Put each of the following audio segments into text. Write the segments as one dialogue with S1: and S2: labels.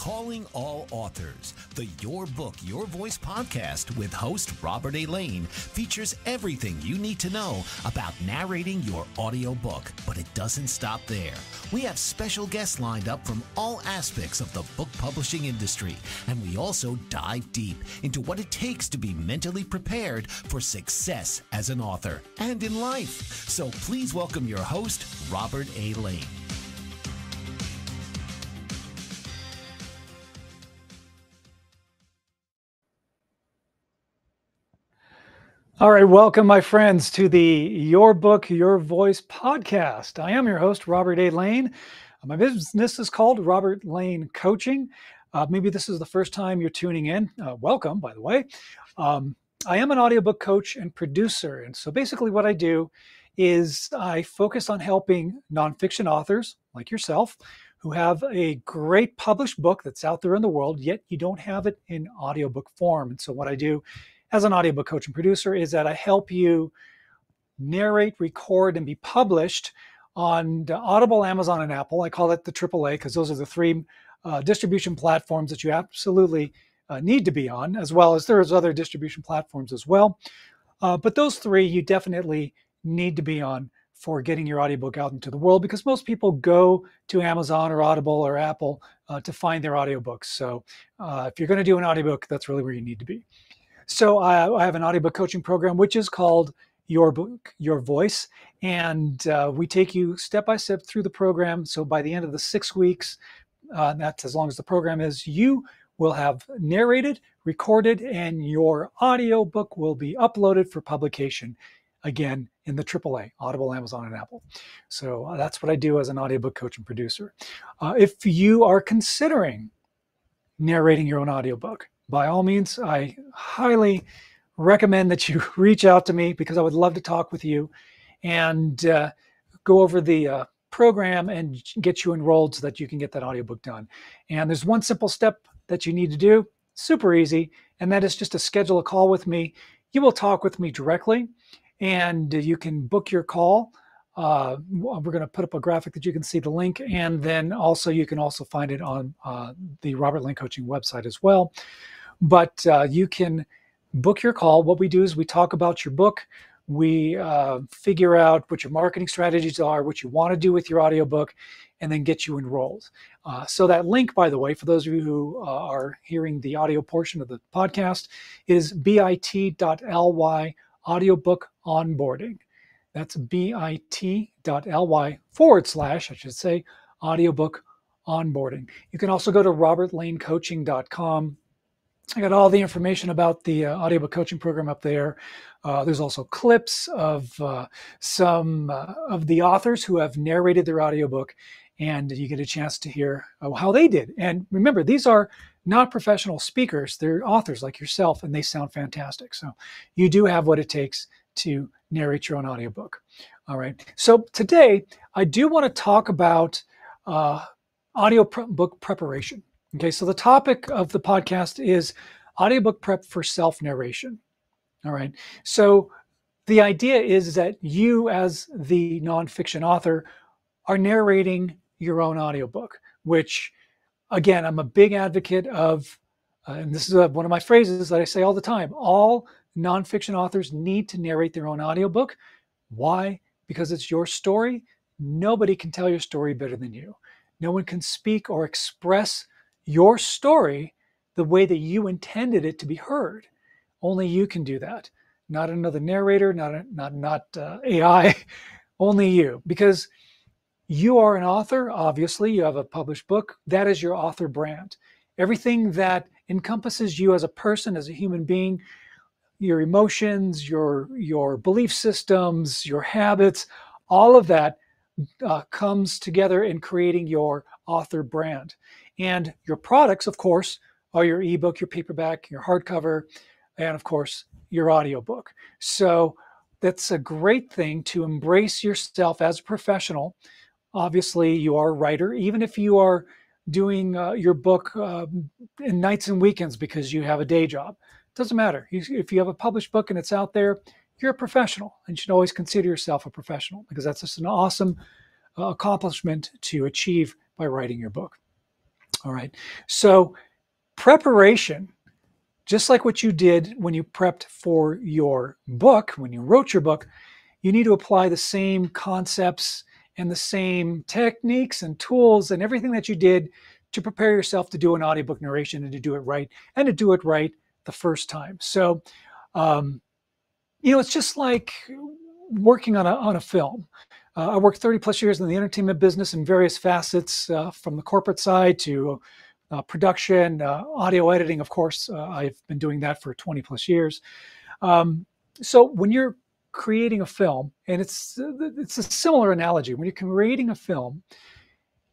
S1: Calling all authors. The Your Book, Your Voice podcast with host Robert A. Lane features everything you need to know about narrating your audiobook. But it doesn't stop there. We have special guests lined up from all aspects of the book publishing industry, and we also dive deep into what it takes to be mentally prepared for success as an author and in life. So please welcome your host, Robert A. Lane.
S2: All right, welcome, my friends, to the Your Book, Your Voice podcast. I am your host, Robert A. Lane. My business is called Robert Lane Coaching. Maybe this is the first time you're tuning in. Welcome, by the way. I am an audiobook coach and producer. And so basically what I do is I focus on helping nonfiction authors like yourself who have a great published book that's out there in the world, yet you don't have it in audiobook form. And so what I do as an audiobook coach and producer is that I help you narrate, record, and be published on Audible, Amazon, and Apple. I call it the AAA because those are the three distribution platforms that you absolutely need to be on, as well as there's other distribution platforms as well. But those three you definitely need to be on for getting your audiobook out into the world, because most people go to Amazon or Audible or Apple to find their audiobooks. So if you're going to do an audiobook, that's really where you need to be. So I have an audiobook coaching program, which is called Your Book, Your Voice. And we take you step by step through the program. So by the end of the 6 weeks, that's as long as the program is, you will have narrated, recorded, and your audiobook will be uploaded for publication, again, in the AAA, Audible, Amazon, and Apple. So that's what I do as an audiobook coach and producer. If you are considering narrating your own audiobook, by all means, I highly recommend that you reach out to me, because I would love to talk with you and go over the program and get you enrolled so that you can get that audiobook done. And there's one simple step that you need to do, super easy, and that is just to schedule a call with me. You will talk with me directly, and you can book your call. We're going to put up a graphic that you can see the link, and then also you can also find it on the Robert Lane Coaching website as well. But you can book your call. What we do is we talk about your book. We figure out what your marketing strategies are, what you want to do with your audiobook, and then get you enrolled. So that link, by the way, for those of you who are hearing the audio portion of the podcast, is bit.ly audiobook onboarding. That's bit.ly / I should say, audiobook onboarding. You can also go to robertlanecoaching.com. I got all the information about the audiobook coaching program up there. There's also clips of some of the authors who have narrated their audiobook, and you get a chance to hear how they did. And remember, these are not professional speakers. They're authors like yourself, and they sound fantastic. So you do have what it takes to narrate your own audiobook. All right. So today, I do want to talk about audiobook preparation. Okay, so the topic of the podcast is audiobook prep for self-narration. All right. So the idea is that you, as the nonfiction author, are narrating your own audiobook, which, again, I'm a big advocate of, and this is one of my phrases that I say all the time: all nonfiction authors need to narrate their own audiobook. Why? Because it's your story. Nobody can tell your story better than you. No one can speak or express your story the way that you intended it to be heard. Only you can do that. Not another narrator, not AI, only you. Because you are an author, obviously, you have a published book. That is your author brand. Everything that encompasses you as a person, as a human being, your emotions, your belief systems, your habits, all of that comes together in creating your author brand. And your products, of course, are your ebook, your paperback, your hardcover, and of course, your audiobook. So that's a great thing to embrace yourself as a professional. Obviously, you are a writer, even if you are doing your book in nights and weekends because you have a day job. Doesn't matter. If you have a published book and it's out there, you're a professional, and you should always consider yourself a professional, because that's just an awesome accomplishment to achieve by writing your book. All right. So preparation, just like what you did when you prepped for your book, when you wrote your book, you need to apply the same concepts and the same techniques and tools and everything that you did to prepare yourself to do an audiobook narration and to do it right and to do it right the first time. So, it's just like working on a film. I worked 30 plus years in the entertainment business in various facets, from the corporate side to production, audio editing. Of course, I've been doing that for 20 plus years. So when you're creating a film, and it's a similar analogy, when you're creating a film,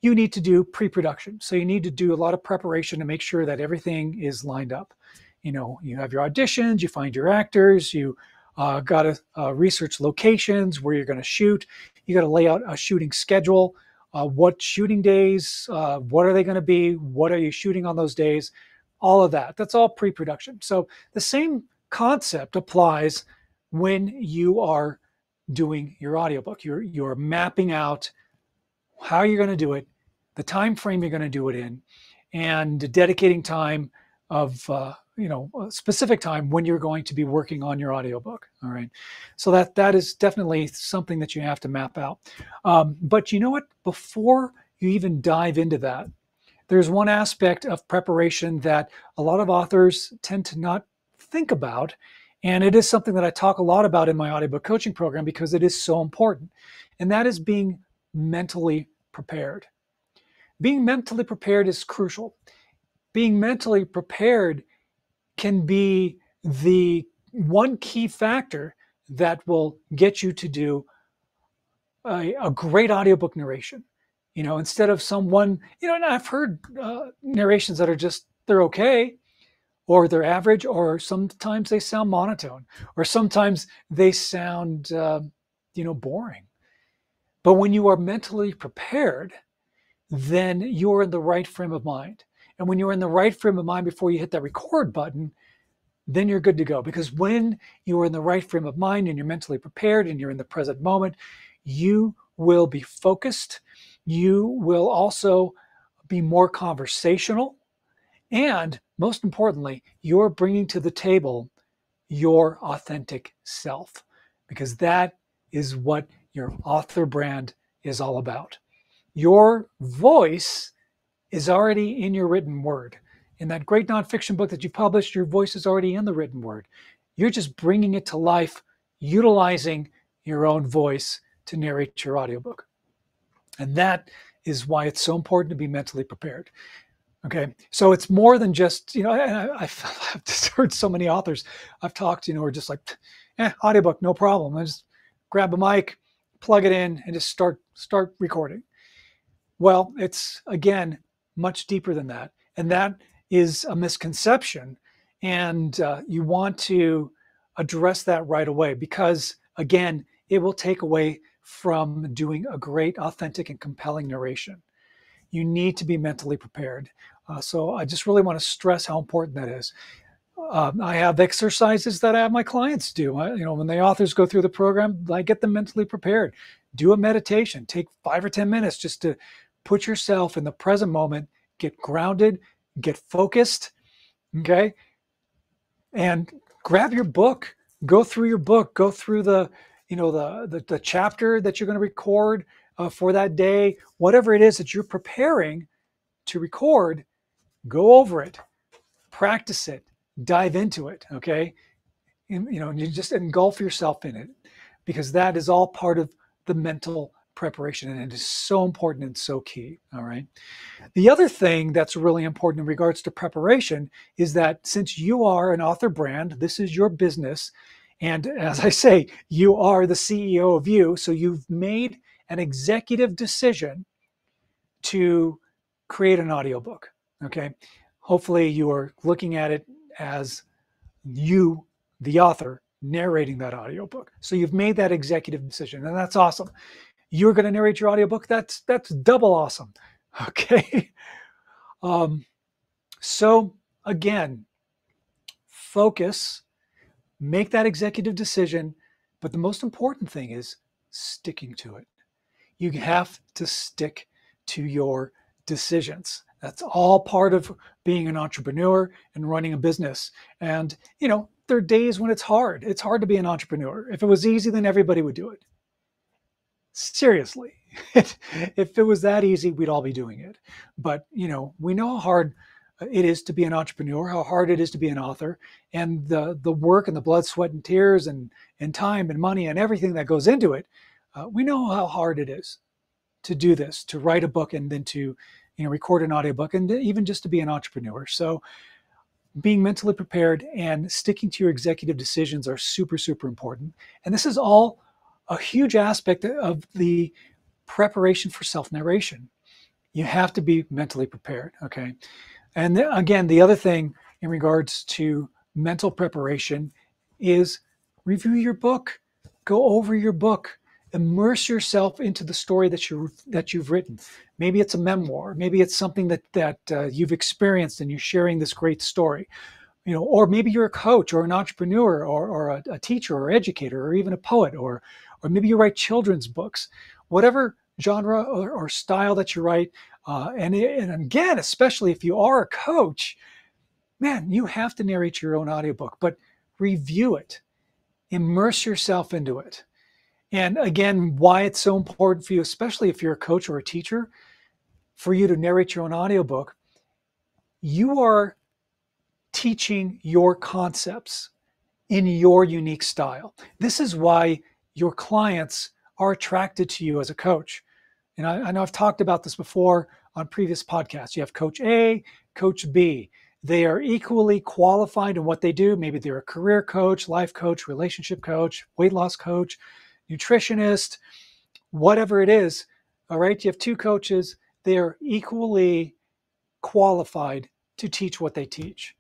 S2: you need to do pre-production. So you need to do a lot of preparation to make sure that everything is lined up. You have your auditions, you find your actors, you got to research locations where you're going to shoot. You got to lay out a shooting schedule. What shooting days, what are they going to be? What are you shooting on those days? All of that. That's all pre-production. So the same concept applies when you are doing your audiobook. You're mapping out how you're going to do it, the time frame you're going to do it in, and dedicating time of a specific time when you're going to be working on your audiobook. All right. So that is definitely something that you have to map out. But you know what? Before you even dive into that, there's one aspect of preparation that a lot of authors tend to not think about. And it is something that I talk a lot about in my audiobook coaching program because it is so important. And that is being mentally prepared. Being mentally prepared is crucial. Being mentally prepared can be the one key factor that will get you to do a great audiobook narration. Instead of someone, and I've heard narrations that are just, they're okay, or they're average, or sometimes they sound monotone, or sometimes they sound, boring. But when you are mentally prepared, then you're in the right frame of mind. And when you're in the right frame of mind before you hit that record button, then you're good to go. Because when you are in the right frame of mind and you're mentally prepared and you're in the present moment, you will be focused. You will also be more conversational. And most importantly, you're bringing to the table your authentic self, because that is what your author brand is all about. Your voice is already in your written word. In that great nonfiction book that you published, your voice is already in the written word. You're just bringing it to life, utilizing your own voice to narrate your audiobook. And that is why it's so important to be mentally prepared. Okay, so it's more than just, I've just heard so many authors I've talked to, are just like, audiobook, no problem. I just grab a mic, plug it in, and just start recording. Well, it's, again, much deeper than that. And that is a misconception. And you want to address that right away because, again, it will take away from doing a great, authentic, and compelling narration. You need to be mentally prepared. So I just really want to stress how important that is. I have exercises that I have my clients do. When the authors go through the program, I get them mentally prepared. Do a meditation. Take 5 or 10 minutes just to put yourself in the present moment, get grounded, get focused, okay? And grab your book, go through your book, go through the chapter that you're going to record for that day, whatever it is that you're preparing to record, go over it, practice it, dive into it, okay? And you just engulf yourself in it because that is all part of the mental preparation, and it is so important and so key. All right. The other thing that's really important in regards to preparation is that since you are an author brand, this is your business. And as I say, you are the CEO of you. So you've made an executive decision to create an audiobook. Okay. Hopefully you are looking at it as you, the author, narrating that audiobook. So you've made that executive decision, and that's awesome. You're going to narrate your audiobook. That's double awesome. Okay. So again, focus, make that executive decision. But the most important thing is sticking to it. You have to stick to your decisions. That's all part of being an entrepreneur and running a business. And, there are days when it's hard. It's hard to be an entrepreneur. If it was easy, then everybody would do it. Seriously. If it was that easy, we'd all be doing it. But, we know how hard it is to be an entrepreneur, how hard it is to be an author, and the work and the blood, sweat, and tears and time and money and everything that goes into it. We know how hard it is to do this, to write a book and then to record an audiobook, and even just to be an entrepreneur. So being mentally prepared and sticking to your executive decisions are super, super important. And this is all a huge aspect of the preparation for self-narration. You have to be mentally prepared, okay? And again, the other thing in regards to mental preparation is review your book, go over your book, immerse yourself into the story that you've written. Maybe it's a memoir, maybe it's something that you've experienced and you're sharing this great story. Or maybe you're a coach or an entrepreneur or a teacher or educator or even a poet, or maybe you write children's books. Whatever genre or style that you write, and again, especially if you are a coach, man, you have to narrate your own audiobook, but review it, immerse yourself into it. And again, why it's so important for you, especially if you're a coach or a teacher, for you to narrate your own audiobook, you are teaching your concepts in your unique style. This is why your clients are attracted to you as a coach. And I know I've talked about this before on previous podcasts. You have Coach A, Coach B. They are equally qualified in what they do. Maybe they're a career coach, life coach, relationship coach, weight loss coach, nutritionist, whatever it is. All right, you have two coaches. They are equally qualified to teach what they teach.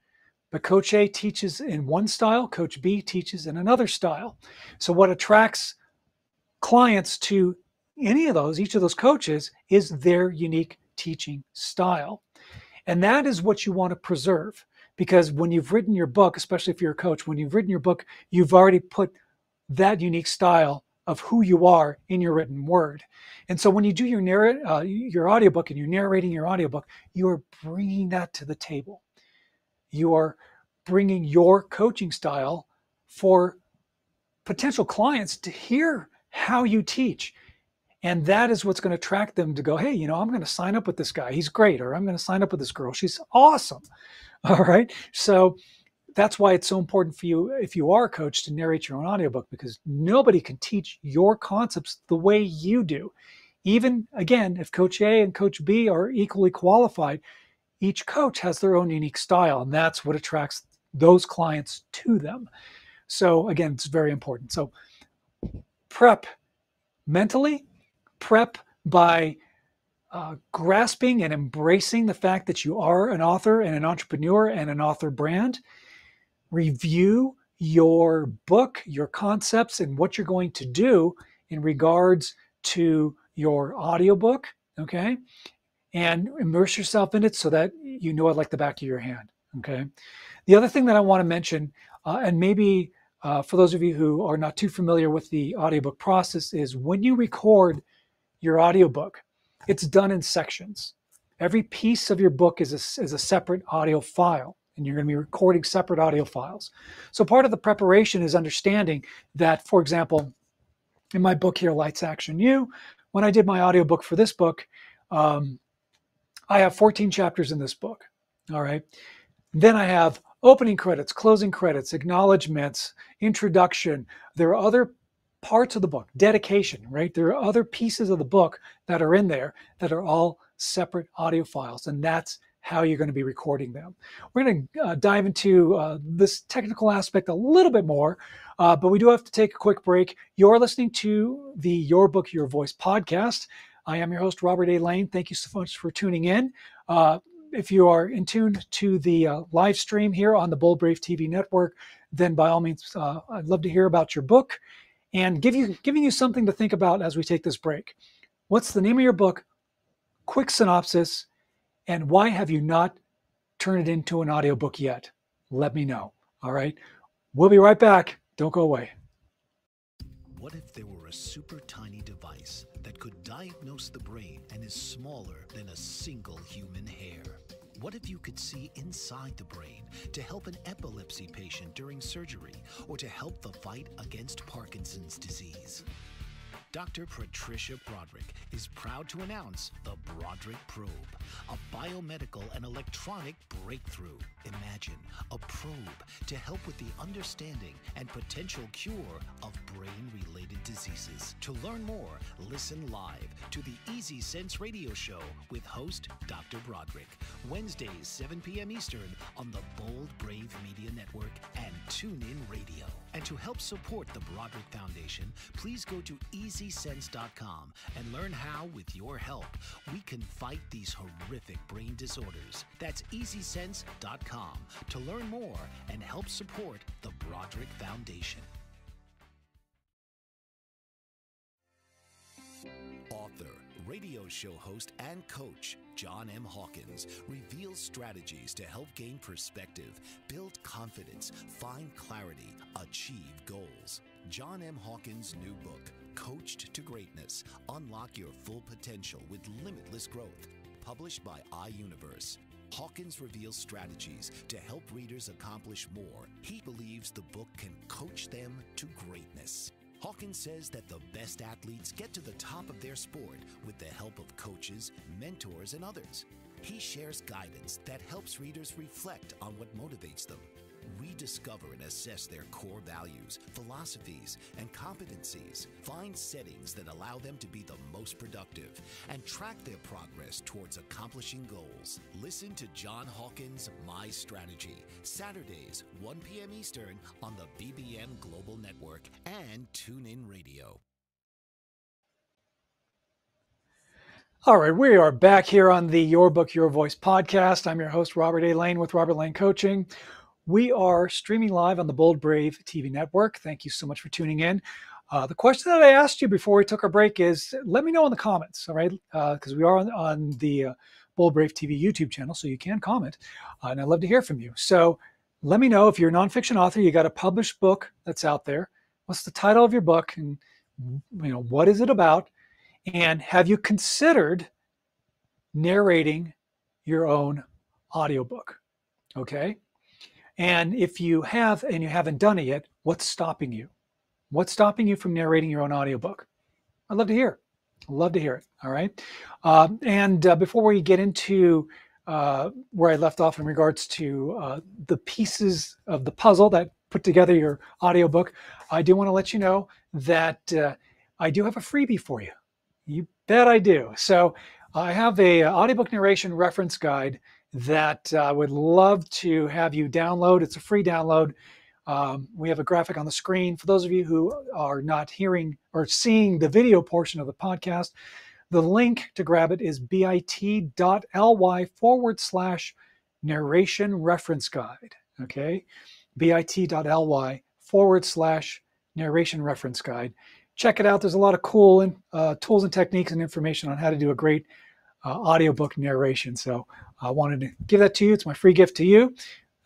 S2: But Coach A teaches in one style, Coach B teaches in another style. So what attracts clients to each of those coaches, is their unique teaching style. And that is what you want to preserve, because when you've written your book, especially if you're a coach, when you've written your book, you've already put that unique style of who you are in your written word. And so when you do your audiobook and you're narrating your audiobook, you are bringing that to the table. You are bringing your coaching style for potential clients to hear how you teach. And that is what's going to attract them to go, hey, I'm going to sign up with this guy. He's great. Or I'm going to sign up with this girl. She's awesome. All right. So that's why it's so important for you, if you are a coach, to narrate your own audiobook, because nobody can teach your concepts the way you do. Even, again, if Coach A and Coach B are equally qualified, each coach has their own unique style. And that's what attracts those clients to them. So again, it's very important. So prep mentally, prep by grasping and embracing the fact that you are an author and an entrepreneur and an author brand. Review your book, your concepts, and what you're going to do in regards to your audiobook, okay? And immerse yourself in it so that you know it like the back of your hand, okay? The other thing that I want to mention, and maybe for those of you who are not too familiar with the audiobook process, is when you record your audiobook, it's done in sections. Every piece of your book is a separate audio file, and you're going to be recording separate audio files. So part of the preparation is understanding that, for example, in my book here, Lights Action You, when I did my audiobook for this book, I have 14 chapters in this book. All right. Then I have opening credits, closing credits, acknowledgments, introduction. There are other parts of the book, dedication, right? There are other pieces of the book that are in there that are all separate audio files, and that's how you're going to be recording them. We're going to dive into this technical aspect a little bit more, but we do have to take a quick break. You're listening to the Your Book, Your Voice podcast. I am your host, Robert A. Lane. Thank you so much for tuning in. If you are in tune to the live stream here on the Bold Brave TV network, then by all means, I'd love to hear about your book and giving you something to think about as we take this break. What's the name of your book? Quick synopsis, and why have you not turned it into an audiobook yet? Let me know. All right. We'll be right back. Don't go away.
S1: What if there were a super tiny device that could diagnose the brain and is smaller than a single human hair? What if you could see inside the brain to help an epilepsy patient during surgery or to help the fight against Parkinson's disease? Dr. Patricia Broderick is proud to announce the Broderick Probe, a biomedical and electronic breakthrough. Imagine a probe to help with the understanding and potential cure of brain-related diseases. To learn more, listen live to the Easy Sense radio show with host Dr. Broderick, Wednesdays 7 p.m. Eastern on the Bold Brave Media Network and TuneIn Radio. And to help support the Broderick Foundation, please go to EasySense.com and learn how, with your help, we can fight these horrific brain disorders. That's EasySense.com to learn more and help support the Broderick Foundation. Author, radio show host, and coach John M. Hawkins reveals strategies to help gain perspective, build confidence, find clarity, achieve goals. John M. Hawkins' new book, Coached to Greatness, Unlock Your Full Potential with Limitless Growth, published by iUniverse. Hawkins reveals strategies to help readers accomplish more. He believes the book can coach them to greatness. Hawkins says that the best athletes get to the top of their sport with the help of coaches, mentors, and others. He shares guidance that helps readers reflect on what motivates them, rediscover and assess their core values, philosophies, and competencies, find settings that allow them to be the most productive, and track their progress towards accomplishing goals. Listen to John Hawkins' My Strategy, Saturdays, 1 p.m. Eastern on the BBM Global Network and TuneIn Radio.
S2: All right, we are back here on the Your Book, Your Voice podcast. I'm your host, Robert A. Lane with Robert Lane Coaching. We are streaming live on the Bold Brave TV network. Thank you so much for tuning in. The question that I asked you before we took our break is, let me know in the comments, all right? Because we are on the Bold Brave TV YouTube channel, so you can comment, and I'd love to hear from you. So let me know if you're a nonfiction author, you got a published book that's out there. What's the title of your book, and what is it about? And have you considered narrating your own audiobook? Okay. And if you have and you haven't done it yet, what's stopping you? What's stopping you from narrating your own audiobook? I'd love to hear. I'd love to hear it. All right. Before we get into where I left off in regards to the pieces of the puzzle that put together your audiobook, I do want to let you know that I do have a freebie for you. You bet I do. So I have a audiobook narration reference guide that I would love to have you download. It's a free download. We have a graphic on the screen. For those of you who are not hearing or seeing the video portion of the podcast, the link to grab it is bit.ly/narration reference guide. Okay, bit.ly/narration reference guide. Check it out. There's a lot of cool tools and techniques and information on how to do a great audiobook narration. So I wanted to give that to you. It's my free gift to you.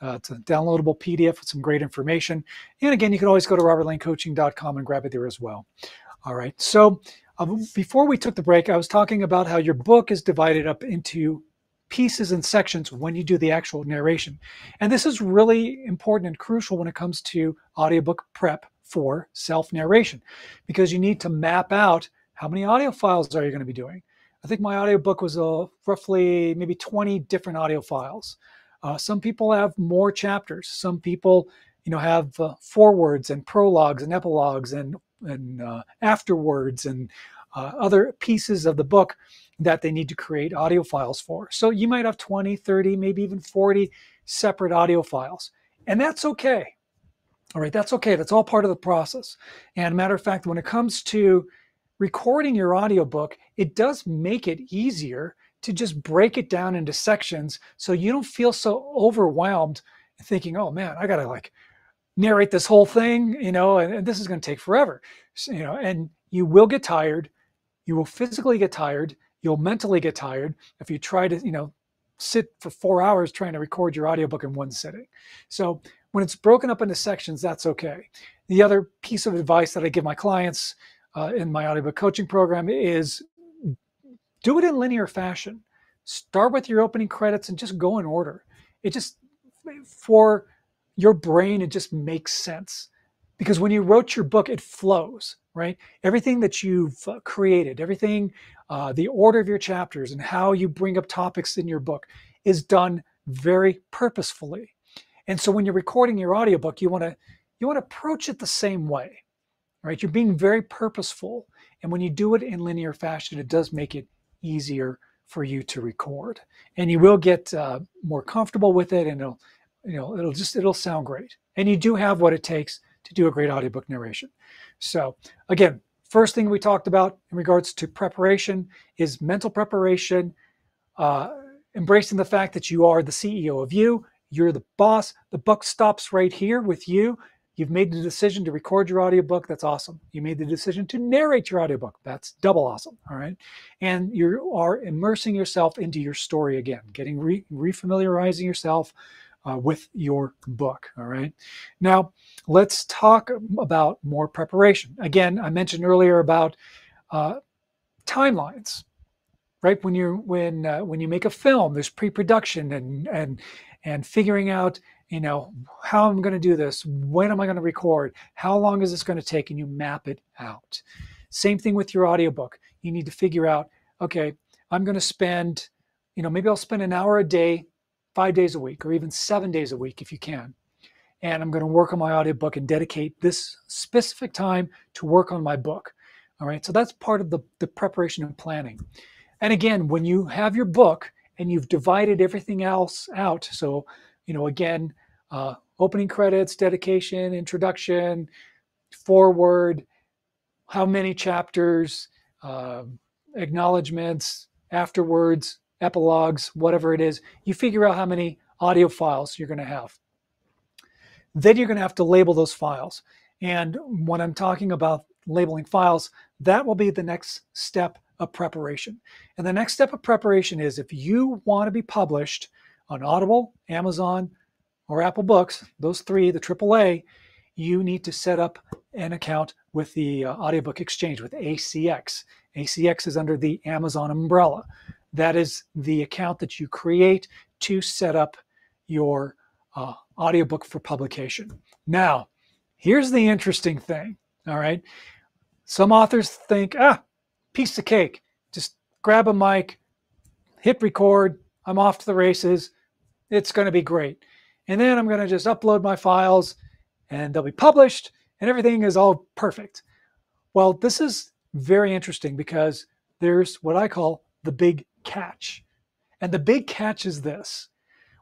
S2: It's a downloadable PDF with some great information. And again, you can always go to robertlanecoaching.com and grab it there as well. All right. So before we took the break, I was talking about how your book is divided up into pieces and sections when you do the actual narration. And this is really important and crucial when it comes to audiobook prep for self-narration, because you need to map out how many audio files are you going to be doing. I think my audiobook was roughly maybe 20 different audio files. Some people have more chapters. Some people, have forewords and prologues and epilogues and afterwards and other pieces of the book that they need to create audio files for. So you might have 20, 30, maybe even 40 separate audio files. And that's okay. All right, that's okay. That's all part of the process. And matter of fact, when it comes to recording your audiobook, it does make it easier to just break it down into sections so you don't feel so overwhelmed thinking, oh man, I got to narrate this whole thing, and this is going to take forever. And you will get tired. You will physically get tired. You'll mentally get tired if you try to, sit for 4 hours trying to record your audiobook in one sitting. So when it's broken up into sections, that's okay. The other piece of advice that I give my clients in my audiobook coaching program is do it in linear fashion. start with your opening credits and just go in order. It just, for your brain, it just makes sense. Because when you wrote your book, it flows, right? Everything that you've created, everything, the order of your chapters and how you bring up topics in your book is done very purposefully. And so when you're recording your audiobook, you want to approach it the same way, right? You're being very purposeful. And when you do it in linear fashion, it does make it easier for you to record. And you will get more comfortable with it, and it'll sound great. And you do have what it takes to do a great audiobook narration. So again, first thing we talked about in regards to preparation is mental preparation, embracing the fact that you are the CEO of you. You're the boss. The buck stops right here with you. You've made the decision to record your audiobook. That's awesome. You made the decision to narrate your audiobook. That's double awesome. All right. And you are immersing yourself into your story again, getting refamiliarizing yourself with your book. All right. Now, let's talk about more preparation. Again, I mentioned earlier about timelines, right? When you make a film, there's pre-production and figuring out, how I'm going to do this, when am I going to record, how long is this going to take, and you map it out. Same thing with your audiobook. You need to figure out, okay, I'm going to spend, maybe I'll spend an hour a day, 5 days a week, or even 7 days a week if you can. And I'm going to work on my audiobook and dedicate this specific time to work on my book. All right. So that's part of the preparation and planning. And again, when you have your book and you've divided everything else out, so, again, opening credits, dedication, introduction, foreword, how many chapters, acknowledgments, afterwards, epilogues, whatever it is, you figure out how many audio files you're going to have. Then you're going to have to label those files. And when I'm talking about labeling files, that will be the next step of preparation. And the next step of preparation is, if you want to be published on Audible, Amazon, or Apple Books, those three, the AAA, you need to set up an account with the Audiobook Exchange, with ACX. ACX is under the Amazon umbrella. That is the account that you create to set up your audiobook for publication. Now, here's the interesting thing, all right? Some authors think, piece of cake, just grab a mic, hit record, I'm off to the races, it's going to be great. And then I'm going to just upload my files and they'll be published and everything is all perfect. Well, this is very interesting because there's what I call the big catch. And the big catch is this.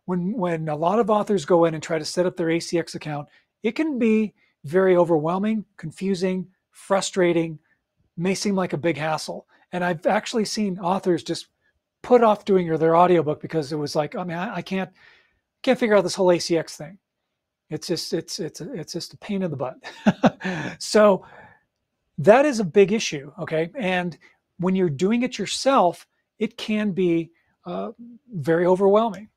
S2: When a lot of authors go in and try to set up their ACX account, it can be very overwhelming, confusing, frustrating, may seem like a big hassle. And I've actually seen authors just put off doing their audiobook because it was like, I can't figure out this whole ACX thing. It's just a pain in the butt. So that is a big issue, okay? And when you're doing it yourself, it can be very overwhelming.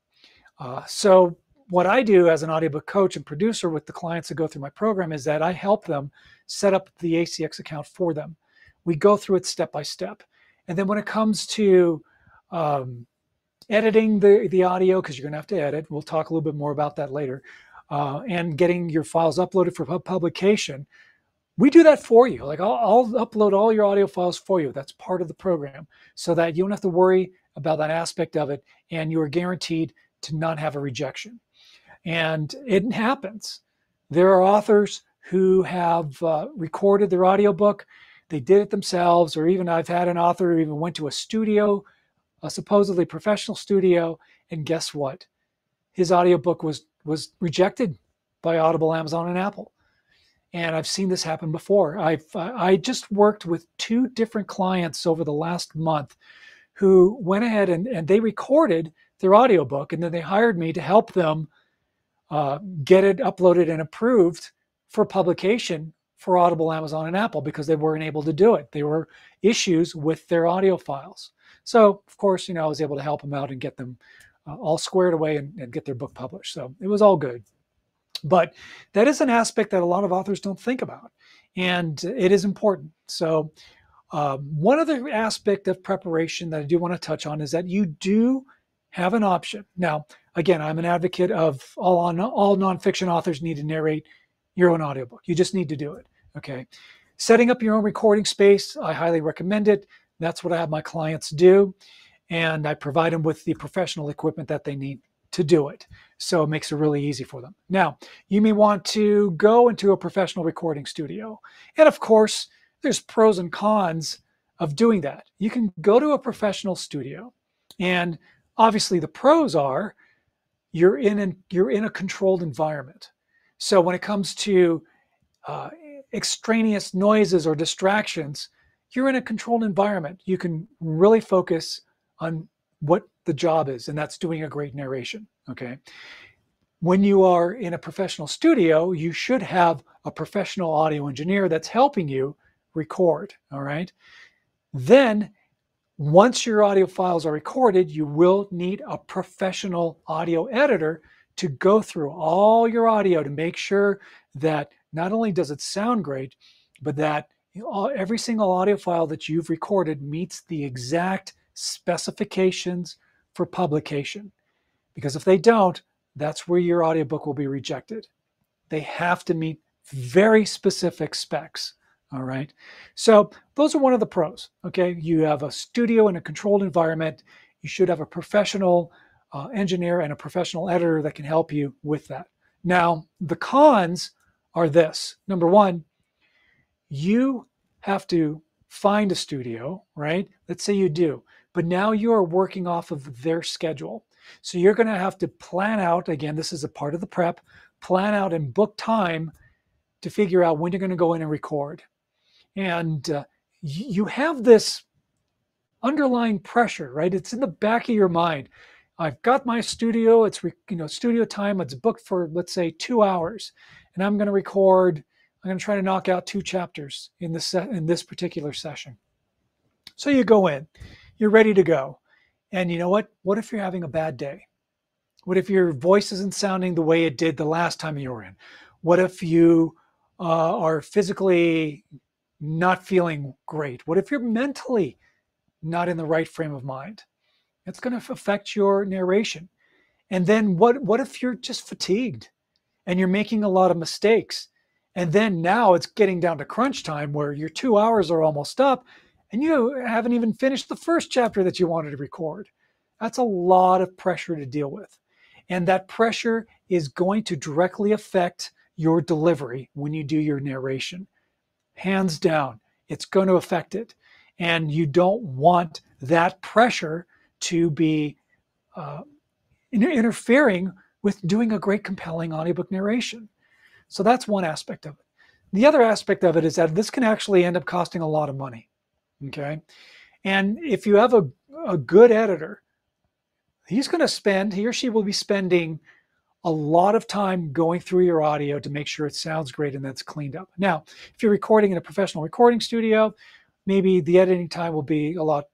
S2: So what I do as an audiobook coach and producer with the clients that go through my program is that I help them set up the ACX account for them. We go through it step by step. And then when it comes to editing the audio, because you're going to have to edit, we'll talk a little bit more about that later, and getting your files uploaded for publication, we do that for you. Like I'll upload all your audio files for you. That's part of the program, so that you don't have to worry about that aspect of it, and you are guaranteed to not have a rejection. And it happens. There are authors who have recorded their audiobook. They did it themselves, or even I've had an author who even went to a studio, a supposedly professional studio, and guess what? His audiobook was rejected by Audible, Amazon, and Apple. And I've seen this happen before. I just worked with 2 different clients over the last month who went ahead and they recorded their audiobook, and then they hired me to help them get it uploaded and approved for publication for Audible, Amazon, and Apple, because they weren't able to do it. There were issues with their audio files. So, of course, I was able to help them out and get them all squared away and get their book published. So it was all good. But that is an aspect that a lot of authors don't think about, and it is important. So One other aspect of preparation that I do want to touch on is that you do have an option. Now, again, I'm an advocate of all nonfiction authors need to narrate your own audiobook. You just need to do it. Okay. Setting up your own recording space, I highly recommend it. That's what I have my clients do. And I provide them with the professional equipment that they need to do it. So it makes it really easy for them. Now, you may want to go into a professional recording studio. And of course, there's pros and cons of doing that. You can go to a professional studio, and obviously the pros are you're in a controlled environment. So when it comes to extraneous noises or distractions, you're in a controlled environment. You can really focus on what the job is, and that's doing a great narration. Okay. When you are in a professional studio, you should have a professional audio engineer that's helping you record. All right. Then once your audio files are recorded, you will need a professional audio editor to go through all your audio to make sure that not only does it sound great, but that every single audio file that you've recorded meets the exact specifications for publication. Because if they don't, that's where your audiobook will be rejected. They have to meet very specific specs. All right. So those are one of the pros. Okay. You have a studio in a controlled environment. You should have a professional engineer and a professional editor that can help you with that. Now, the cons are this. Number one, you have to find a studio, right? Let's say you do, but now you are working off of their schedule. So you're going to have to plan out, again, this is a part of the prep, plan out and book time to figure out when you're going to go in and record. And you have this underlying pressure, right? It's in the back of your mind. I've got my studio. It's studio time. It's booked for, let's say, 2 hours, and I'm going to record. I'm going to try to knock out 2 chapters in this particular session. So you go in, you're ready to go, and you know what? What if you're having a bad day? What if your voice isn't sounding the way it did the last time you were in? What if you are physically not feeling great? What if you're mentally not in the right frame of mind? It's going to affect your narration. And then what if you're just fatigued and you're making a lot of mistakes? And then now it's getting down to crunch time where your 2 hours are almost up and you haven't even finished the first chapter that you wanted to record. That's a lot of pressure to deal with. And that pressure is going to directly affect your delivery when you do your narration. Hands down, it's going to affect it. And you don't want that pressure to be interfering with doing a great, compelling audiobook narration. So that's one aspect of it. The other aspect of it is that this can actually end up costing a lot of money. Okay. And if you have a good editor, he or she will be spending a lot of time going through your audio to make sure it sounds great and that's cleaned up. Now, if you're recording in a professional recording studio, maybe the editing time will be a lot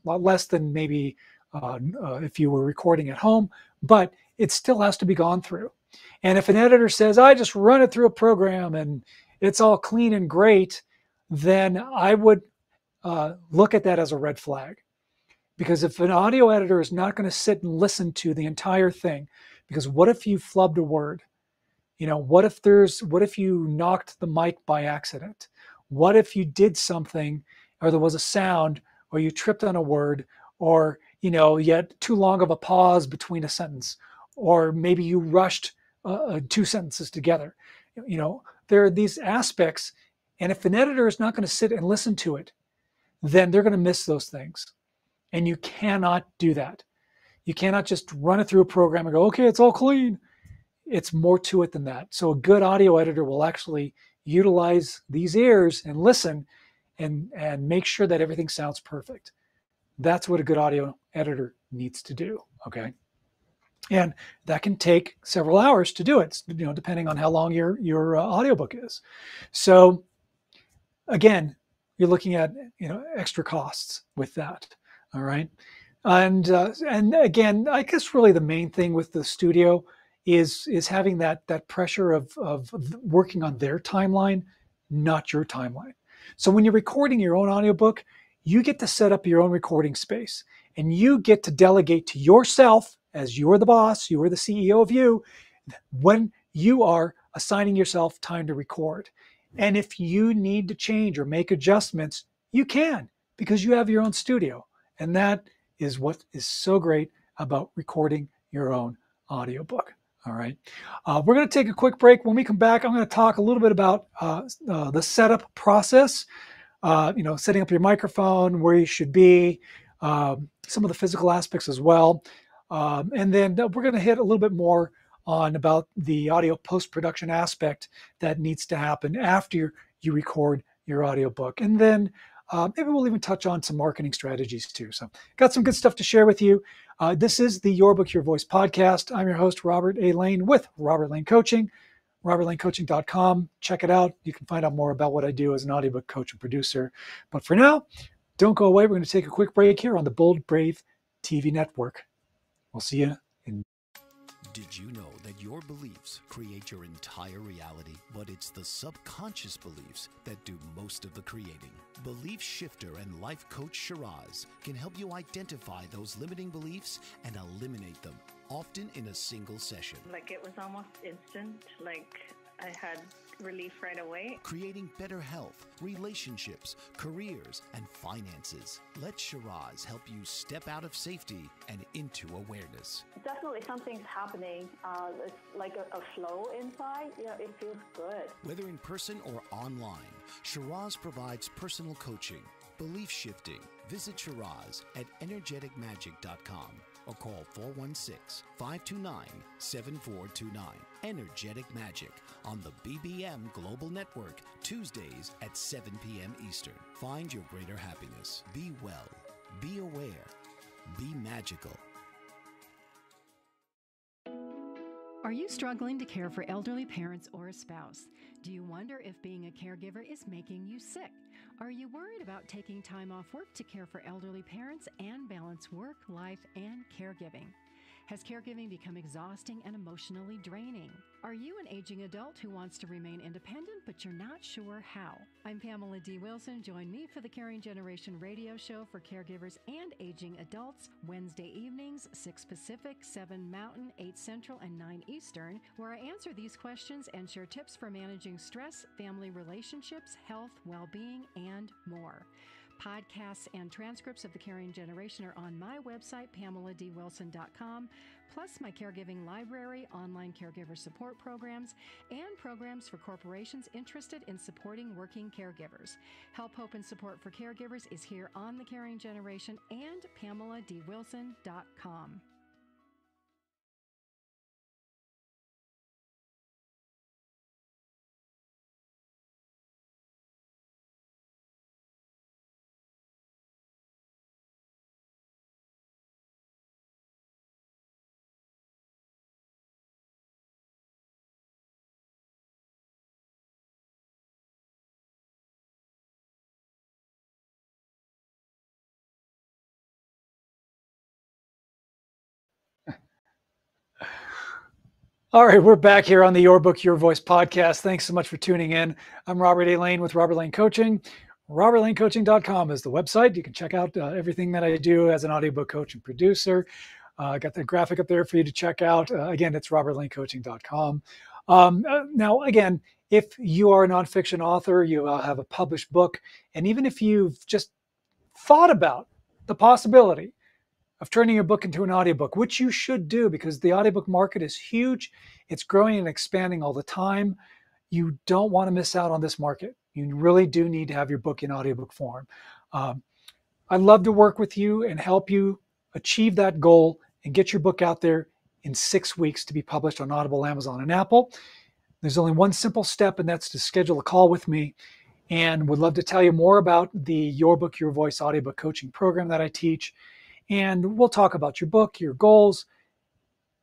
S2: less than maybe if you were recording at home, but it still has to be gone through. And if an editor says, I just run it through a program and it's all clean and great, then I would look at that as a red flag. Because if an audio editor is not going to sit and listen to the entire thing, because what if you flubbed a word? What if you knocked the mic by accident? What if you did something, or there was a sound, or you tripped on a word, or you had too long of a pause between a sentence, or maybe you rushed 2 sentences together. There are these aspects, and if an editor is not going to sit and listen to it, then they're going to miss those things. And you cannot do that. You cannot just run it through a program and go, okay, it's all clean. It's more to it than that. So a good audio editor will actually utilize these ears and listen and make sure that everything sounds perfect. That's what a good audio editor needs to do, okay? And that can take several hours to do it, depending on how long your audiobook is. So again, you're looking at extra costs with that. All right. And again, I guess really the main thing with the studio is having that pressure of working on their timeline, not your timeline. So when you're recording your own audiobook, you get to set up your own recording space, and you get to delegate to yourself, as you're the boss, you are the CEO of you, when you are assigning yourself time to record. And if you need to change or make adjustments, you can, because you have your own studio. And that is what is so great about recording your own audiobook. All right. We're going to take a quick break. When we come back, I'm going to talk a little bit about the setup process. Setting up your microphone, where you should be, some of the physical aspects as well. And then we're going to hit a little bit more on about the audio post-production aspect that needs to happen after you record your audiobook. And then maybe we'll even touch on some marketing strategies too. So got some good stuff to share with you. This is the Your Book, Your Voice podcast. I'm your host, Robert A. Lane with Robert Lane Coaching, robertlanecoaching.com. Check it out. You can find out more about what I do as an audiobook coach and producer. But for now, don't go away. We're going to take a quick break here on the Bold Brave TV network. We'll see you in.
S1: Did you know that your beliefs create your entire reality, but it's the subconscious beliefs that do most of the creating? Belief shifter and life coach Shiraz can help you identify those limiting beliefs and eliminate them, often in a single session.
S3: Like, it was almost instant. Like, I had relief right away.
S1: Creating better health, relationships, careers, and finances. Let Shiraz help you step out of safety and into awareness.
S4: Definitely something's happening. It's like a flow inside. It feels good.
S1: Whether in person or online, Shiraz provides personal coaching, belief shifting. Visit Shiraz at energeticmagic.com or call 416-529-7429. Energetic Magic on the BBM Global Network, Tuesdays at 7 p.m. Eastern. Find your greater happiness. Be well. Be aware. Be magical.
S5: Are you struggling to care for elderly parents or a spouse? Do you wonder if being a caregiver is making you sick? Are you worried about taking time off work to care for elderly parents and balance work, life, and caregiving? Has caregiving become exhausting and emotionally draining? Are you an aging adult who wants to remain independent, but you're not sure how? I'm Pamela D. Wilson. Join me for the Caring Generation radio show for caregivers and aging adults, Wednesday evenings, 6 Pacific, 7 Mountain, 8 Central, and 9 Eastern, where I answer these questions and share tips for managing stress, family relationships, health, well-being, and more. Podcasts and transcripts of The Caring Generation are on my website, PamelaDWilson.com, plus my caregiving library, online caregiver support programs, and programs for corporations interested in supporting working caregivers. Help, hope, and support for caregivers is here on The Caring Generation and PamelaDWilson.com.
S2: All right, we're back here on the Your Book, Your Voice podcast. Thanks so much for tuning in. I'm Robert A. Lane with Robert Lane Coaching. robertlanecoaching.com is the website. You can check out everything that I do as an audiobook coach and producer. I got the graphic up there for you to check out. Again, it's robertlanecoaching.com. Now, again, if you are a nonfiction author, you have a published book, and even if you've just thought about the possibility of turning your book into an audiobook, which you should do because the audiobook market is huge. It's growing and expanding all the time. You don't want to miss out on this market. You really do need to have your book in audiobook form. I'd love to work with you and help you achieve that goal and get your book out there in 6 weeks to be published on Audible, Amazon, and Apple. There's only one simple step, and that's to schedule a call with me. And would love to tell you more about the Your Book, Your Voice audiobook coaching program that I teach. And we'll talk about your book, your goals,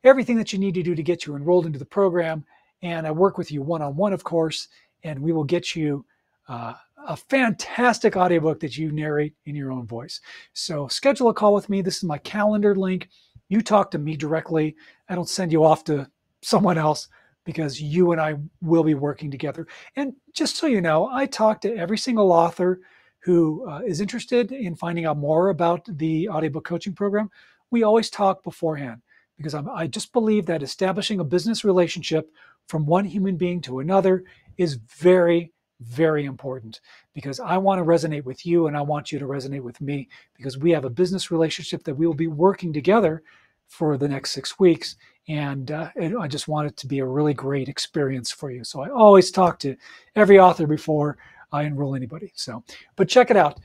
S2: everything that you need to do to get you enrolled into the program. And I work with you one-on-one, of course, and we will get you a fantastic audiobook that you narrate in your own voice. So schedule a call with me. This is my calendar link. You talk to me directly. I don't send you off to someone else. because you and I will be working together. And just so you know, I talk to every single author who is interested in finding out more about the audiobook coaching program. We always talk beforehand because I just believe that establishing a business relationship from one human being to another is very, very important, because I want to resonate with you and I want you to resonate with me, because we have a business relationship that we will be working together for the next 6 weeks. And I just want it to be a really great experience for you. So I always talk to every author before I enroll anybody. So, but check it out.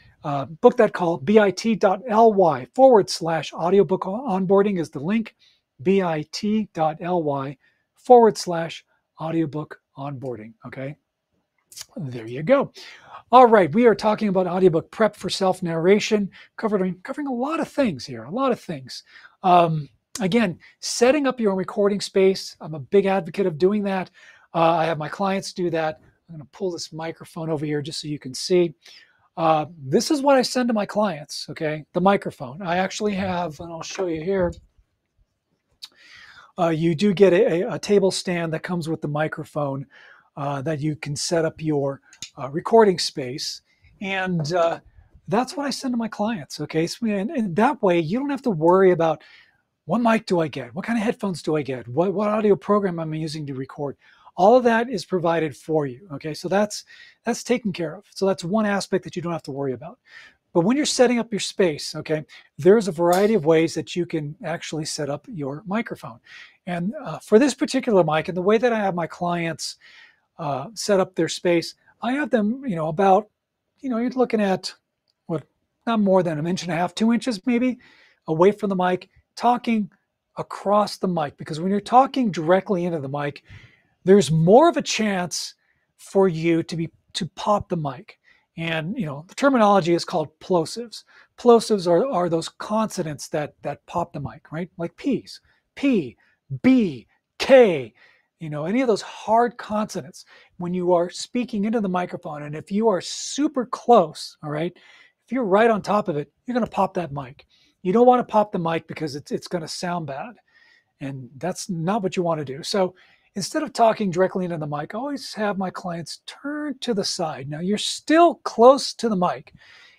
S2: Book that call, bit.ly/audiobook onboarding is the link, bit.ly/audiobook onboarding. Okay. There you go. All right, we are talking about audiobook prep for self-narration, covering a lot of things here, a lot of things. Again, setting up your own recording space. I'm a big advocate of doing that. I have my clients do that. I'm going to pull this microphone over here just so you can see. This is what I send to my clients, okay? The microphone. I actually have, and I'll show you here, you do get a table stand that comes with the microphone that you can set up your recording space. And that's what I send to my clients, okay? So, and that way you don't have to worry about, what mic do I get? What kind of headphones do I get? What audio program am I using to record? All of that is provided for you, okay? So that's taken care of. So that's one aspect that you don't have to worry about. But when you're setting up your space, okay, there's a variety of ways that you can actually set up your microphone. And for this particular mic, and the way that I have my clients set up their space, I have them, about, you're looking at not more than 1.5 inches, 2 inches maybe, away from the mic, talking across the mic. Because when you're talking directly into the mic, there's more of a chance for you to pop the mic. And the terminology is called plosives. Plosives are those consonants that pop the mic, right? Like P's, P, B, K, any of those hard consonants. When you are speaking into the microphone, and if you are super close, all right, if you're right on top of it, you're going to pop that mic. You don't want to pop the mic because it's going to sound bad. And that's not what you want to do. So instead of talking directly into the mic, I always have my clients turn to the side. Now you're still close to the mic,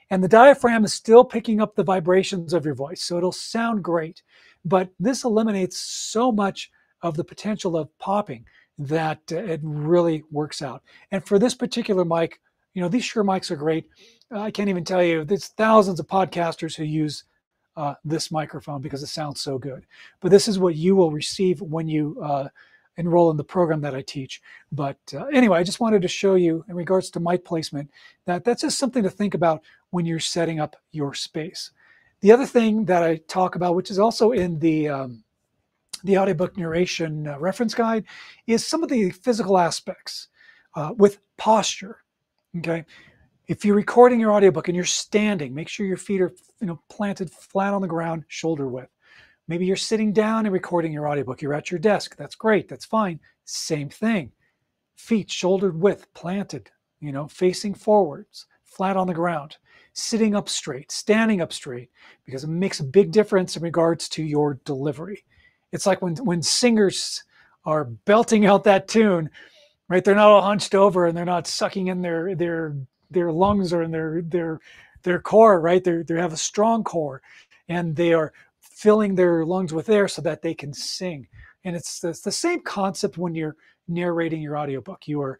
S2: and the diaphragm is still picking up the vibrations of your voice, so it'll sound great. But this eliminates so much of the potential of popping that it really works out. And for this particular mic, these Shure mics are great. I can't even tell you, there's thousands of podcasters who use this microphone because it sounds so good. But this is what you will receive when you enroll in the program that I teach. But anyway, I just wanted to show you, in regards to mic placement, that's just something to think about when you're setting up your space. The other thing that I talk about, which is also in the Audiobook Narration Reference Guide, is some of the physical aspects with posture. Okay, if you're recording your audiobook and you're standing, make sure your feet are planted flat on the ground, shoulder width. Maybe you're sitting down and recording your audiobook. You're at your desk. That's great. That's fine. Same thing. Feet shouldered width, planted, facing forwards, flat on the ground. Sitting up straight, standing up straight, because it makes a big difference in regards to your delivery. It's like when singers are belting out that tune, right? They're not all hunched over and they're not sucking in their lungs or in their core, right? They have a strong core, and they are filling their lungs with air so that they can sing. And it's the same concept when you're narrating your audiobook. You're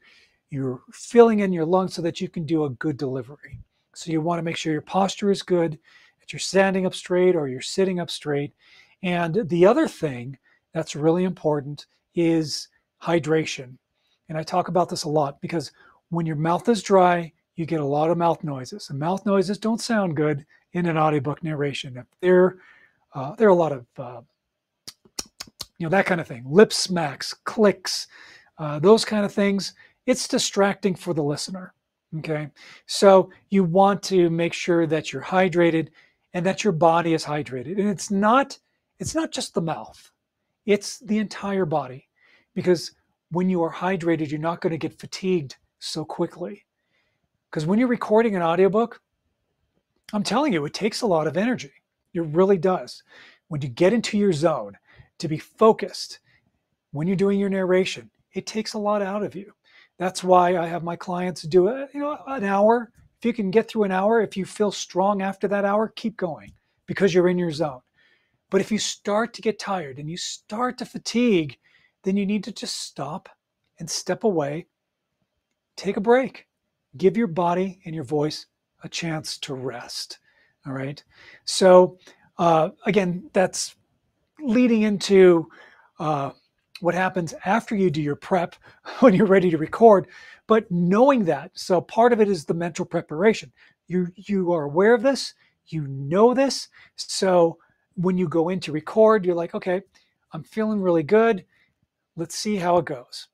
S2: filling in your lungs so that you can do a good delivery. So you want to make sure your posture is good, that you're standing up straight or you're sitting up straight. And the other thing that's really important is hydration. And I talk about this a lot because when your mouth is dry, you get a lot of mouth noises. And mouth noises don't sound good in an audiobook narration. There are a lot of, that kind of thing. Lip smacks, clicks, those kind of things. It's distracting for the listener. Okay, so you want to make sure that you're hydrated and that your body is hydrated. And it's not just the mouth, it's the entire body. Because when you are hydrated, you're not going to get fatigued so quickly. Because when you're recording an audiobook, I'm telling you, it takes a lot of energy. It really does. When you get into your zone to be focused, when you're doing your narration, it takes a lot out of you. That's why I have my clients do an hour. If you can get through an hour, if you feel strong after that hour, keep going because you're in your zone. But if you start to get tired and you start to fatigue, then you need to just stop and step away, take a break, give your body and your voice a chance to rest. All right. So again, that's leading into what happens after you do your prep when you're ready to record. But knowing that, so part of it is the mental preparation. You are aware of this, you know this. So when you go in to record, you're like, okay, I'm feeling really good. Let's see how it goes.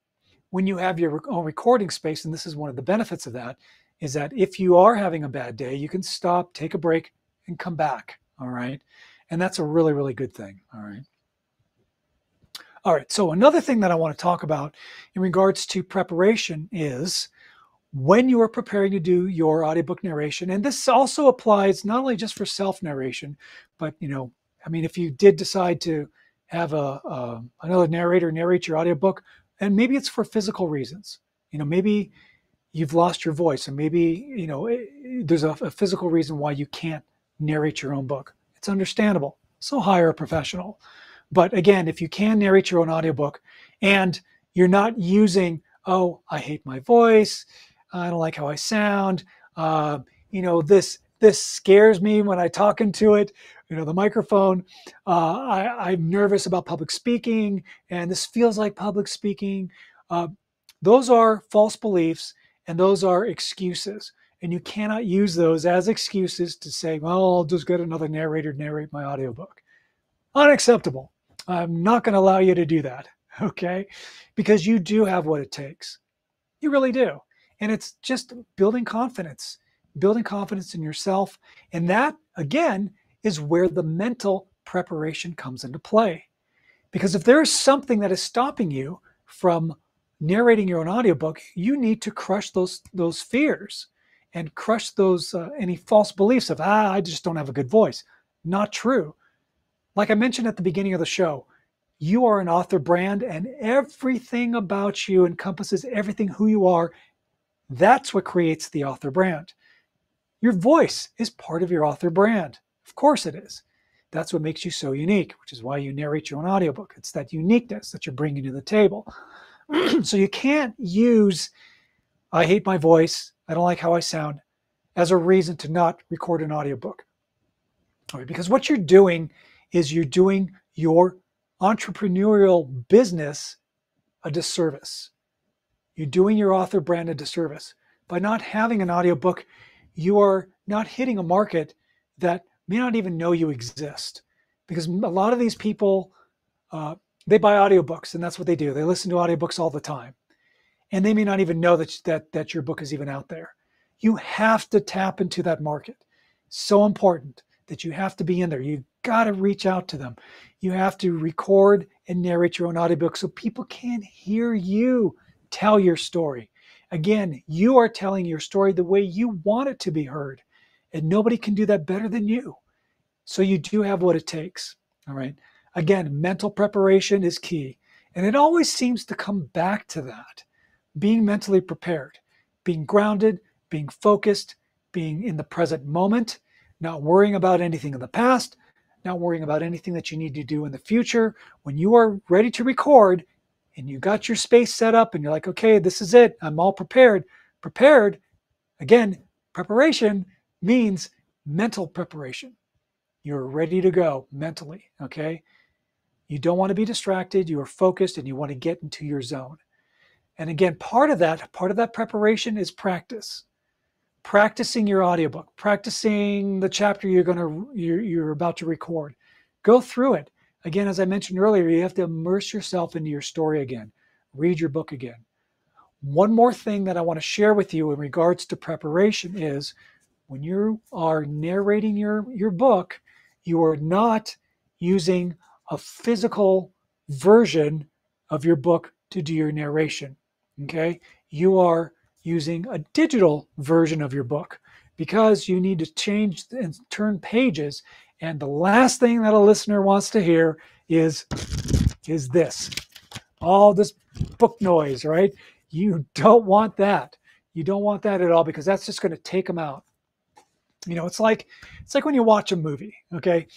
S2: When you have your own recording space, and this is one of the benefits of that, is that if you are having a bad day, you can stop, take a break, and come back. All right. And that's a really, really good thing. All right. All right. So another thing that I want to talk about in regards to preparation is when you are preparing to do your audiobook narration, and this also applies not only just for self-narration, but, if you did decide to have another narrator narrate your audiobook, and maybe it's for physical reasons, maybe you've lost your voice, and maybe, there's a physical reason why you can't narrate your own book. It's understandable. So hire a professional. But again, if you can narrate your own audiobook and you're not using, oh, I hate my voice, I don't like how I sound, this scares me when I talk into it, the microphone, I'm nervous about public speaking, and this feels like public speaking. Those are false beliefs, and those are excuses. And you cannot use those as excuses to say, well, I'll just get another narrator to narrate my audiobook. Unacceptable. I'm not going to allow you to do that, okay? Because you do have what it takes. You really do. And it's just building confidence in yourself. And that, again, is where the mental preparation comes into play. Because if there is something that is stopping you from narrating your own audiobook, you need to crush those fears and crush those any false beliefs of, I just don't have a good voice. Not true. Like I mentioned at the beginning of the show, you are an author brand, and everything about you encompasses everything who you are. That's what creates the author brand. Your voice is part of your author brand. Of course it is. That's what makes you so unique, which is why you narrate your own audiobook. It's that uniqueness that you're bringing to the table. So you can't use, I hate my voice, I don't like how I sound, as a reason to not record an audiobook. All right, because what you're doing is you're doing your entrepreneurial business a disservice. You're doing your author brand a disservice. By not having an audiobook, you are not hitting a market that may not even know you exist. Because a lot of these people, they buy audiobooks, and that's what they do. They listen to audiobooks all the time. And they may not even know that your book is even out there. You have to tap into that market. So important that you have to be in there. You've got to reach out to them. You have to record and narrate your own audiobook so people can hear you tell your story. Again, you are telling your story the way you want it to be heard, and nobody can do that better than you. So you do have what it takes. All right. Again, mental preparation is key, and it always seems to come back to that. Being mentally prepared, being grounded, being focused, being in the present moment, not worrying about anything in the past, not worrying about anything that you need to do in the future. When you are ready to record and you got your space set up and you're like, okay, this is it, I'm all prepared. Prepared, again, preparation means mental preparation. You're ready to go mentally, okay? You don't want to be distracted, you are focused, and you want to get into your zone. And again, part of that preparation is practice. Practicing your audiobook, practicing the chapter you're about to record. Go through it. Again, as I mentioned earlier, you have to immerse yourself into your story again. Read your book again. One more thing that I want to share with you in regards to preparation is when you are narrating your book, you are not using a physical version of your book to do your narration. Okay? You are using a digital version of your book because you need to change and turn pages. And the last thing that a listener wants to hear is this. all this book noise, right? You don't want that. You don't want that at all, because that's just going to take them out. It's like when you watch a movie, okay?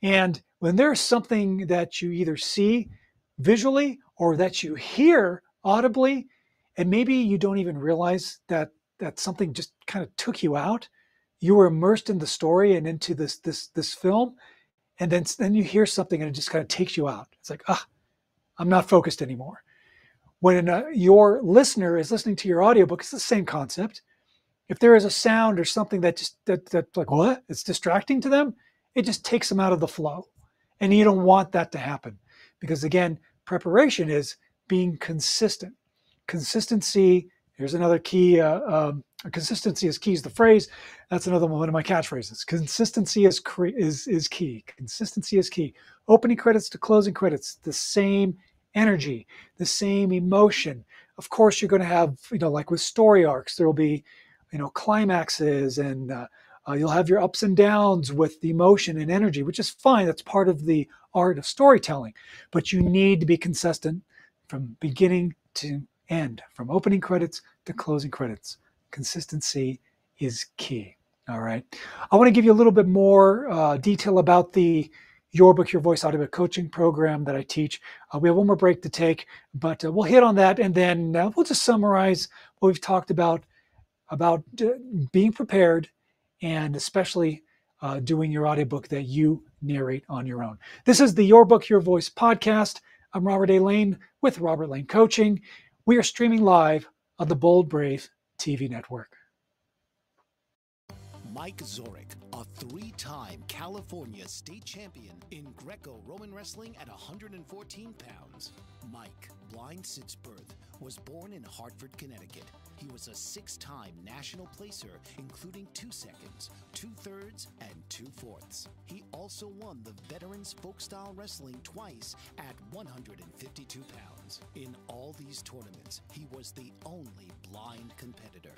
S2: And when there's something that you either see visually or that you hear audibly, and maybe you don't even realize that something just kind of took you out. You were immersed in the story and into this film, and then you hear something and it just kind of takes you out. It's like, I'm not focused anymore. When your listener is listening to your audiobook, it's the same concept. If there is a sound or something that's like, what? It's distracting to them, it just takes them out of the flow. And you don't want that to happen, because again, preparation is being consistent. Consistency, here's another key. Consistency is key is the phrase. That's another one of my catchphrases. Consistency is key. Consistency is key. Opening credits to closing credits, the same energy, the same emotion. Of course, you're going to have, like with story arcs, there will be, climaxes, and you'll have your ups and downs with the emotion and energy, which is fine. That's part of the art of storytelling. But you need to be consistent from beginning to end, from opening credits to closing credits. Consistency is key. All right. I want to give you a little bit more detail about the Your Book, Your Voice audiobook coaching program that I teach. We have one more break to take, but we'll hit on that, and then we'll just summarize what we've talked about being prepared, and especially doing your audiobook that you narrate on your own. This is the Your Book, Your Voice podcast. I'm Robert A. Lane with Robert Lane Coaching. We are streaming live on the Bold Brave TV network.
S1: Mike Zorek, a three-time California state champion in Greco-Roman wrestling at 114 pounds. Mike, blind since birth, was born in Hartford, Connecticut. He was a six-time national placer, including 2 seconds, 2/3, and 2/4. He also won the Veterans Folk-Style Wrestling twice at 152 pounds. In all these tournaments, he was the only blind competitor.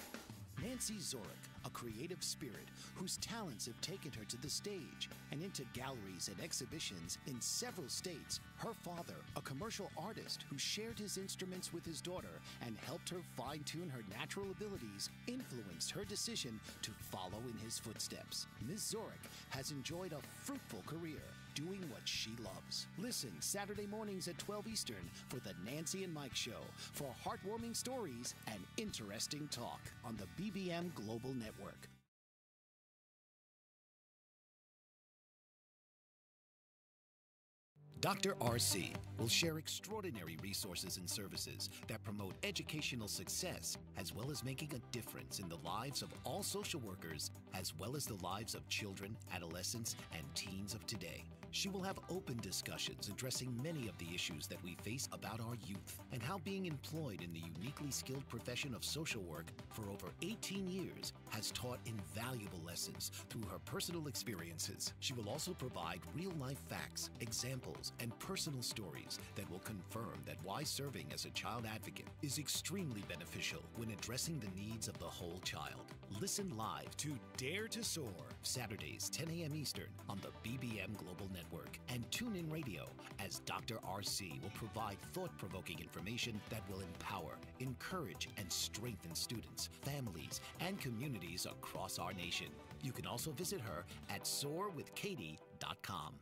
S1: Nancy Zorek, a creative spirit whose talents have taken her to the stage and into galleries and exhibitions in several states. Her father, a commercial artist who shared his instruments with his daughter and helped her fine-tune her natural abilities, influenced her decision to follow in his footsteps. Ms. Zorek has enjoyed a fruitful career doing what she loves. Listen Saturday mornings at 12 Eastern for the Nancy and Mike Show for heartwarming stories and interesting talk on the BBM Global Network. Dr. RC will share extraordinary resources and services that promote educational success, as well as making a difference in the lives of all social workers, as well as the lives of children, adolescents, and teens of today. She will have open discussions addressing many of the issues that we face about our youth and how being employed in the uniquely skilled profession of social work for over 18 years has taught invaluable lessons through her personal experiences. She will also provide real-life facts, examples, and personal stories that will confirm that why serving as a child advocate is extremely beneficial when addressing the needs of the whole child. Listen live to Dare to Soar, Saturdays 10 a.m. Eastern on the BBM Global Network, and tune in radio as Dr. RC will provide thought-provoking information that will empower, encourage, and strengthen students, families, and communities across our nation. You can also visit her at soarwithkatie.com.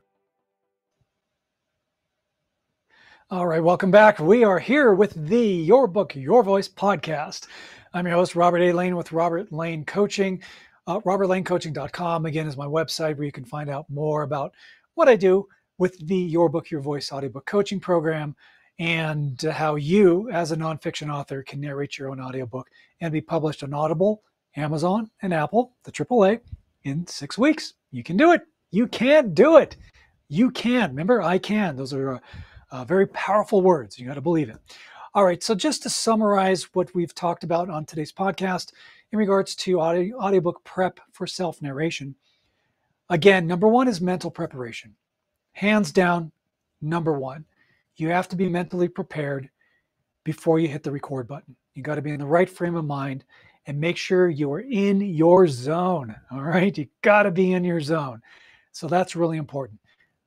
S2: All right, welcome back. We are here with the Your Book, Your Voice podcast. I'm your host, Robert A. Lane with Robert Lane Coaching. RobertLaneCoaching.com, again, is my website where you can find out more about what I do with the Your Book, Your Voice audiobook coaching program, and how you, as a nonfiction author, can narrate your own audiobook and be published on Audible, Amazon, and Apple, the AAA, in 6 weeks. You can do it. You can do it. You can. Remember, I can. Those are very powerful words. You got to believe it. All right. So just to summarize what we've talked about on today's podcast in regards to audiobook prep for self-narration. Again, number one is mental preparation. Hands down, number one. You have to be mentally prepared before you hit the record button. You got to be in the right frame of mind and make sure you are in your zone. All right. You got to be in your zone. So that's really important.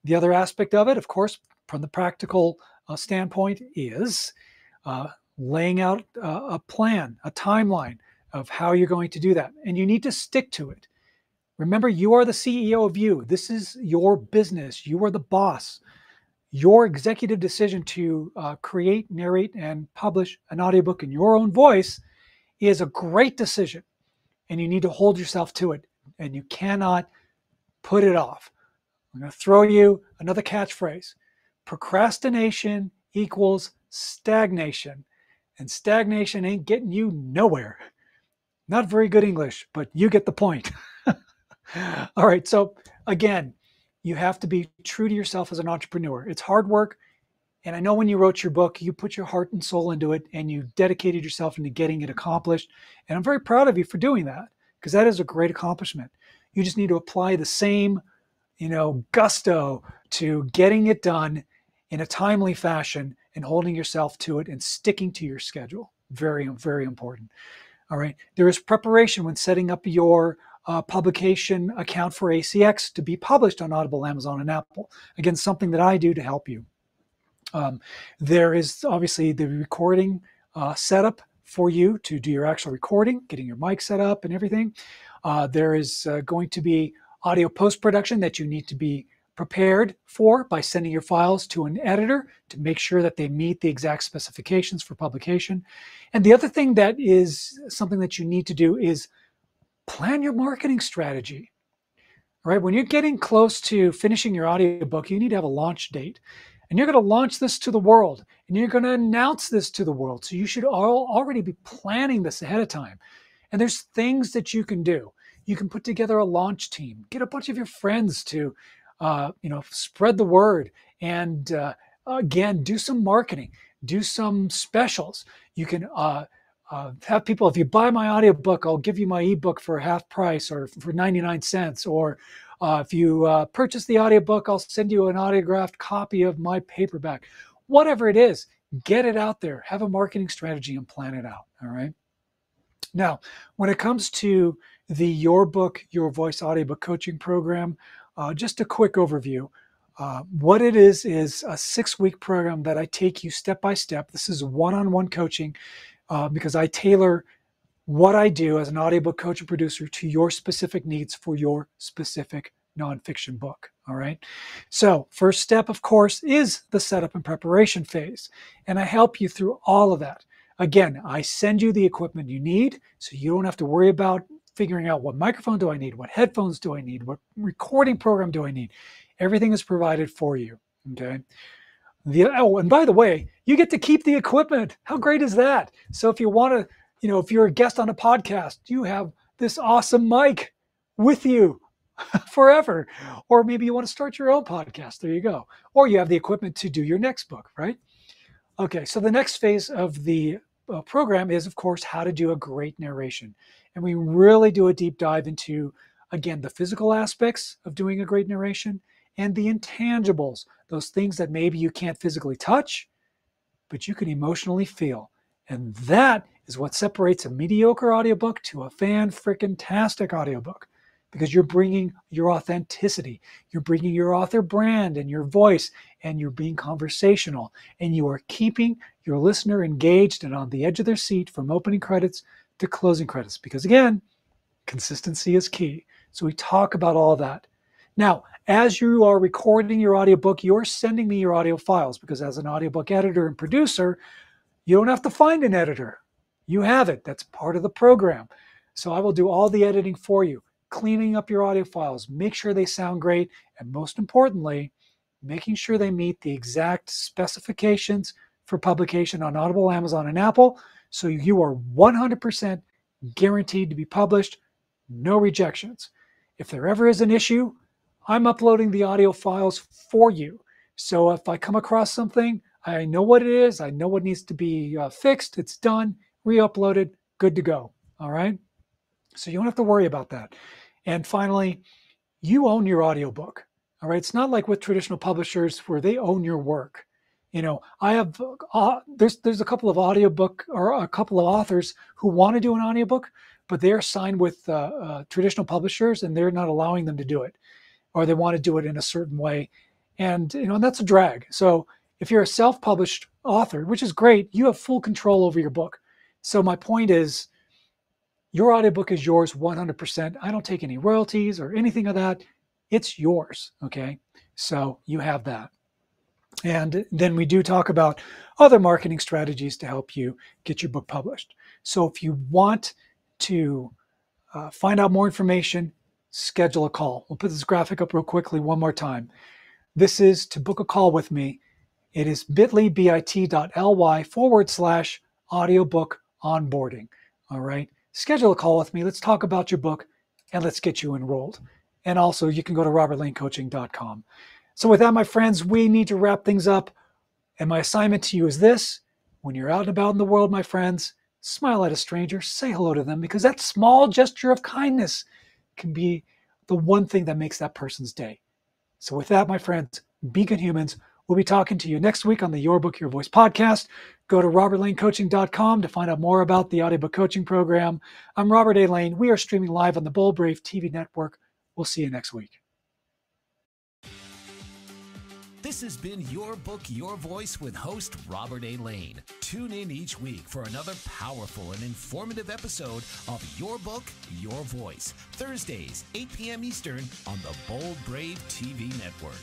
S2: The other aspect of it, of course, from the practical standpoint is laying out a plan, a timeline of how you're going to do that. And you need to stick to it. Remember, you are the CEO of you. This is your business. You are the boss. Your executive decision to create, narrate, and publish an audiobook in your own voice is a great decision. And you need to hold yourself to it. And you cannot put it off. I'm going to throw you another catchphrase. Procrastination equals stagnation. And stagnation ain't getting you nowhere. Not very good English, but you get the point. All right. So again, you have to be true to yourself as an entrepreneur. It's hard work. And I know when you wrote your book, you put your heart and soul into it and you dedicated yourself into getting it accomplished. And I'm very proud of you for doing that, because that is a great accomplishment. You just need to apply the same, gusto to getting it done in a timely fashion and holding yourself to it and sticking to your schedule. Very, very important. All right. There is preparation when setting up your publication account for ACX to be published on Audible, Amazon, and Apple. Again, something that I do to help you. There is obviously the recording setup for you to do your actual recording, getting your mic set up and everything. There is going to be audio post-production that you need to be prepared for by sending your files to an editor to make sure that they meet the exact specifications for publication. And the other thing that is something that you need to do is plan your marketing strategy. All right, when you're getting close to finishing your audiobook, you need to have a launch date. And you're going to launch this to the world, and you're going to announce this to the world. So you should already be planning this ahead of time. And there's things that you can do. You can put together a launch team, get a bunch of your friends to, spread the word, and again, do some marketing, do some specials. You can have people, if you buy my audiobook, I'll give you my ebook for half price or for 99 cents. Or if you purchase the audiobook, I'll send you an autographed copy of my paperback. Whatever it is, get it out there. Have a marketing strategy and plan it out. All right. Now, when it comes to the Your Book, Your Voice audiobook coaching program, just a quick overview. What it is a 6-week program that I take you step by step. This is one-on-one coaching because I tailor what I do as an audiobook coach and producer to your specific needs for your specific nonfiction book. All right. So first step, of course, is the setup and preparation phase. And I help you through all of that. Again, I send you the equipment you need, so you don't have to worry about figuring out what microphone do I need, what headphones do I need, what recording program do I need. Everything is provided for you. Okay. And by the way, you get to keep the equipment. How great is that? So if you want to, if you're a guest on a podcast, you have this awesome mic with you forever. Or maybe you want to start your own podcast. There you go. Or you have the equipment to do your next book, right? Okay, so the next phase of the program is, of course, how to do a great narration. And we really do a deep dive into, again, the physical aspects of doing a great narration and the intangibles, those things that maybe you can't physically touch, but you can emotionally feel. And that is what separates a mediocre audiobook to a fan-frickin-tastic audiobook, because you're bringing your authenticity, you're bringing your author brand and your voice, and you're being conversational, and you are keeping your listener engaged and on the edge of their seat from opening credits to closing credits. Because again, consistency is key. So we talk about all that. Now, as you are recording your audiobook, you're sending me your audio files, because as an audiobook editor and producer, you don't have to find an editor. You have it. That's part of the program. So I will do all the editing for you, cleaning up your audio files, make sure they sound great, and most importantly, making sure they meet the exact specifications for publication on Audible, Amazon, and Apple, so you are 100% guaranteed to be published, no rejections. If there ever is an issue, I'm uploading the audio files for you. So if I come across something, I know what it is, I know what needs to be fixed, it's done, re-uploaded, good to go. All right? So you don't have to worry about that. And finally, you own your audiobook. All right. It's not like with traditional publishers where they own your work. I have, there's a couple of audiobook or a couple of authors who want to do an audiobook, but they're signed with traditional publishers and they're not allowing them to do it, or they want to do it in a certain way. And, and that's a drag. So If you're a self-published author, which is great, you have full control over your book. So my point is, your audiobook is yours 100%. I don't take any royalties or anything of that. It's yours, okay? So you have that. And then we do talk about other marketing strategies to help you get your book published. So if you want to find out more information, schedule a call. We'll put this graphic up real quickly one more time. This is to book a call with me. It is bit.ly/audiobook onboarding. All right. Schedule a call with me. Let's talk about your book and let's get you enrolled. And also, you can go to robertlanecoaching.com. So with that, my friends, we need to wrap things up. And my assignment to you is this: when you're out and about in the world, my friends, smile at a stranger, say hello to them, because that small gesture of kindness can be the one thing that makes that person's day. So with that, my friends, be good humans. We'll be talking to you next week on the Your Book, Your Voice podcast. Go to robertlanecoaching.com to find out more about the audiobook coaching program. I'm Robert A. Lane. We are streaming live on the Bold Brave TV network. We'll see you next week.
S1: This has been Your Book, Your Voice with host Robert A. Lane. Tune in each week for another powerful and informative episode of Your Book, Your Voice, Thursdays, 8 p.m. Eastern on the Bold Brave TV network.